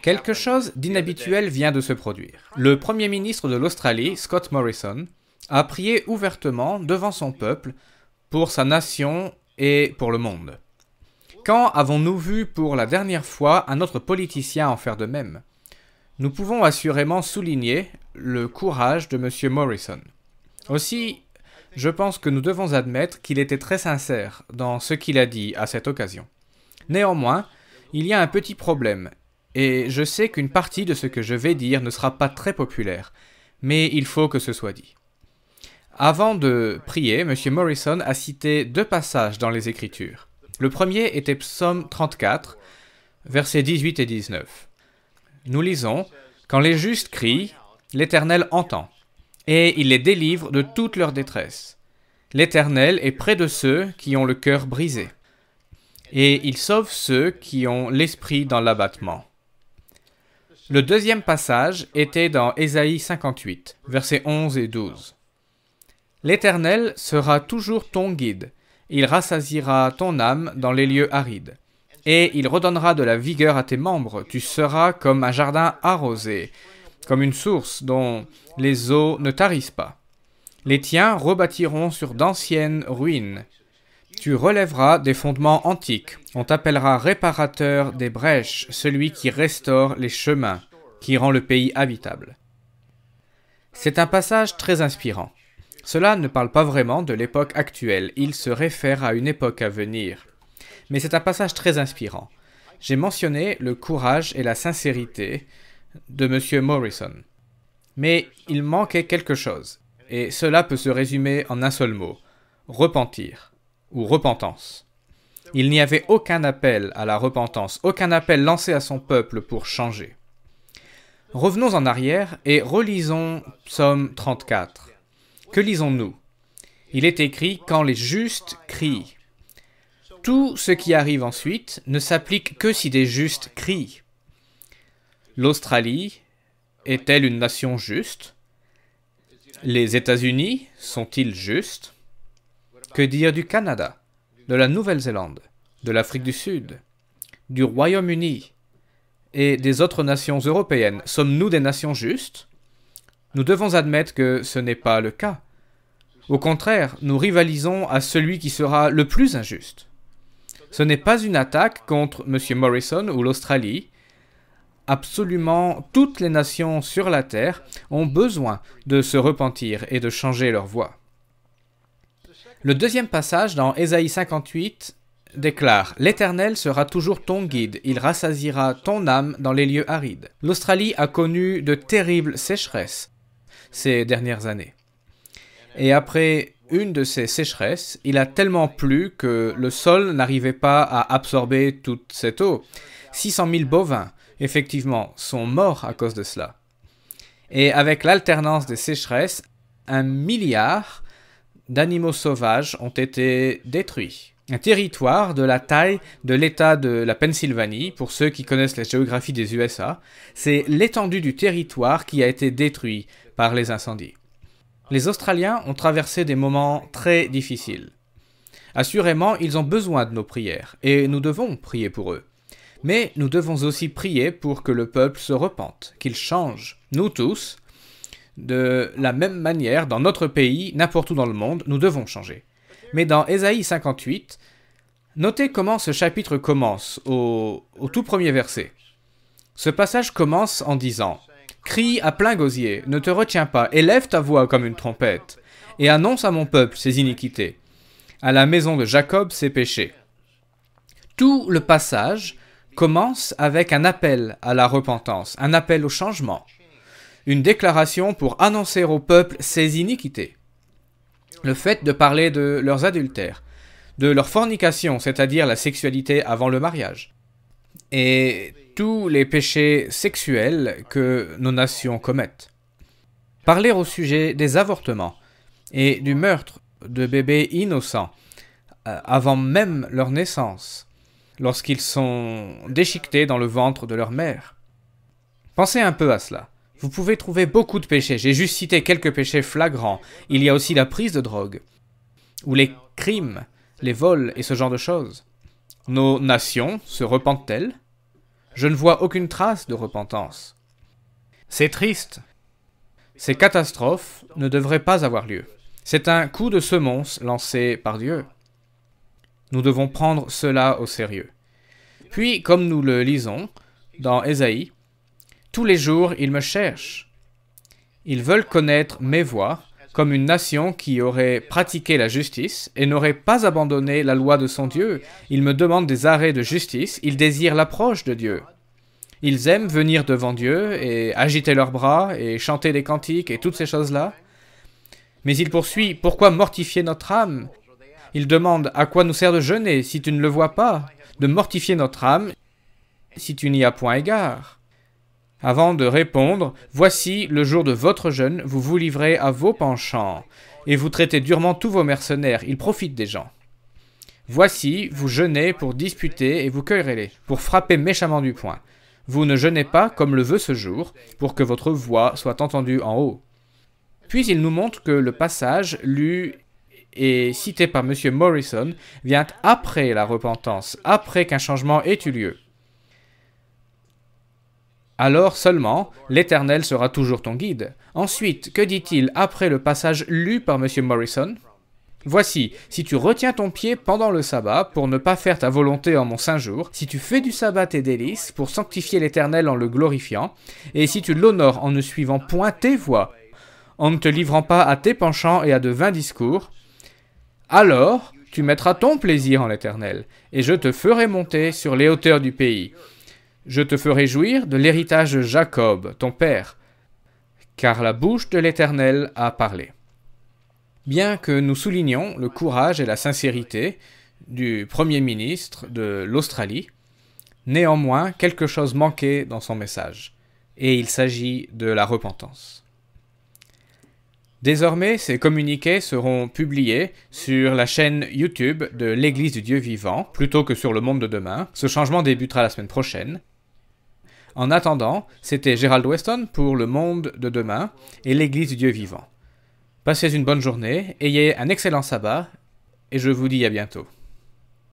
Quelque chose d'inhabituel vient de se produire. Le Premier ministre de l'Australie, Scott Morrison, a prié ouvertement devant son peuple pour sa nation et pour le monde. Quand avons-nous vu pour la dernière fois un autre politicien en faire de même? Nous pouvons assurément souligner le courage de M. Morrison. Aussi, je pense que nous devons admettre qu'il était très sincère dans ce qu'il a dit à cette occasion. Néanmoins, il y a un petit problème, et je sais qu'une partie de ce que je vais dire ne sera pas très populaire, mais il faut que ce soit dit. Avant de prier, M. Morrison a cité 2 passages dans les Écritures. Le premier était Psaume 34, versets 18 et 19. Nous lisons « Quand les justes crient, l'Éternel entend, et il les délivre de toute leur détresse. L'Éternel est près de ceux qui ont le cœur brisé, et il sauve ceux qui ont l'esprit dans l'abattement. » Le deuxième passage était dans Ésaïe 58, versets 11 et 12. « L'Éternel sera toujours ton guide, il rassasiera ton âme dans les lieux arides. Et il redonnera de la vigueur à tes membres, tu seras comme un jardin arrosé, comme une source dont les eaux ne tarissent pas. Les tiens rebâtiront sur d'anciennes ruines. Tu relèveras des fondements antiques. On t'appellera réparateur des brèches, celui qui restaure les chemins, qui rend le pays habitable. » C'est un passage très inspirant. Cela ne parle pas vraiment de l'époque actuelle, il se réfère à une époque à venir. Mais c'est un passage très inspirant. J'ai mentionné le courage et la sincérité de M. Morrison. Mais il manquait quelque chose, et cela peut se résumer en un seul mot, repentir, ou repentance. Il n'y avait aucun appel à la repentance, aucun appel lancé à son peuple pour changer. Revenons en arrière et relisons Psaume 34. Que lisons-nous? Il est écrit « Quand les justes crient ». Tout ce qui arrive ensuite ne s'applique que si des justes crient. L'Australie est-elle une nation juste? Les États-Unis sont-ils justes? Que dire du Canada, de la Nouvelle-Zélande, de l'Afrique du Sud, du Royaume-Uni et des autres nations européennes? Sommes-nous des nations justes? Nous devons admettre que ce n'est pas le cas. Au contraire, nous rivalisons à celui qui sera le plus injuste. Ce n'est pas une attaque contre M. Morrison ou l'Australie. Absolument toutes les nations sur la Terre ont besoin de se repentir et de changer leur voie. Le deuxième passage dans Ésaïe 58 déclare « L'Éternel sera toujours ton guide, il rassasiera ton âme dans les lieux arides. » L'Australie a connu de terribles sécheresses ces dernières années. Et après une de ces sécheresses, il a tellement plu que le sol n'arrivait pas à absorber toute cette eau. 600 000 bovins, effectivement, sont morts à cause de cela. Et avec l'alternance des sécheresses, 1 milliard d'animaux sauvages ont été détruits. Un territoire de la taille de l'État de la Pennsylvanie, pour ceux qui connaissent la géographie des USA, c'est l'étendue du territoire qui a été détruit par les incendies. Les Australiens ont traversé des moments très difficiles. Assurément, ils ont besoin de nos prières, et nous devons prier pour eux. Mais nous devons aussi prier pour que le peuple se repente, qu'il change. Nous tous, de la même manière, dans notre pays, n'importe où dans le monde, nous devons changer. Mais dans Ésaïe 58, notez comment ce chapitre commence, au tout premier verset. Ce passage commence en disant « Crie à plein gosier, ne te retiens pas, élève ta voix comme une trompette, et annonce à mon peuple ses iniquités, à la maison de Jacob ses péchés. » Tout le passage commence avec un appel à la repentance, un appel au changement, une déclaration pour annoncer au peuple ses iniquités. Le fait de parler de leurs adultères, de leur fornication, c'est-à-dire la sexualité avant le mariage, et tous les péchés sexuels que nos nations commettent. Parler au sujet des avortements et du meurtre de bébés innocents avant même leur naissance, lorsqu'ils sont déchiquetés dans le ventre de leur mère. Pensez un peu à cela. Vous pouvez trouver beaucoup de péchés. J'ai juste cité quelques péchés flagrants. Il y a aussi la prise de drogue, ou les crimes, les vols et ce genre de choses. Nos nations se repentent-elles? Je ne vois aucune trace de repentance. C'est triste. Ces catastrophes ne devraient pas avoir lieu. C'est un coup de semonce lancé par Dieu. Nous devons prendre cela au sérieux. Puis, comme nous le lisons dans Ésaïe, tous les jours ils me cherchent. Ils veulent connaître mes voies, comme une nation qui aurait pratiqué la justice et n'aurait pas abandonné la loi de son Dieu. Ils me demandent des arrêts de justice, ils désirent l'approche de Dieu. Ils aiment venir devant Dieu et agiter leurs bras et chanter des cantiques et toutes ces choses-là. Mais il poursuit, pourquoi mortifier notre âme? Il demande, à quoi nous sert de jeûner si tu ne le vois pas? De mortifier notre âme si tu n'y as point égard. Avant de répondre, voici le jour de votre jeûne, vous vous livrez à vos penchants, et vous traitez durement tous vos mercenaires, ils profitent des gens. Voici, vous jeûnez pour disputer et vous querellez, pour frapper méchamment du poing. Vous ne jeûnez pas comme le veut ce jour, pour que votre voix soit entendue en haut. Puis il nous montre que le passage lu et cité par M. Morrison vient après la repentance, après qu'un changement ait eu lieu. Alors seulement, l'Éternel sera toujours ton guide. Ensuite, que dit-il après le passage lu par M. Morrison? Voici, si tu retiens ton pied pendant le sabbat pour ne pas faire ta volonté en mon saint jour, si tu fais du sabbat tes délices pour sanctifier l'Éternel en le glorifiant, et si tu l'honores en ne suivant point tes voies, en ne te livrant pas à tes penchants et à de vains discours, alors tu mettras ton plaisir en l'Éternel, et je te ferai monter sur les hauteurs du pays. Je te ferai jouir de l'héritage de Jacob, ton père, car la bouche de l'Éternel a parlé. Bien que nous soulignions le courage et la sincérité du Premier ministre de l'Australie, néanmoins quelque chose manquait dans son message, et il s'agit de la repentance. Désormais, ces communiqués seront publiés sur la chaîne YouTube de l'Église du Dieu vivant, plutôt que sur Le Monde de demain. Ce changement débutera la semaine prochaine. En attendant, c'était Gerald Weston pour Le Monde de demain et l'Église du Dieu vivant. Passez une bonne journée, ayez un excellent sabbat, et je vous dis à bientôt.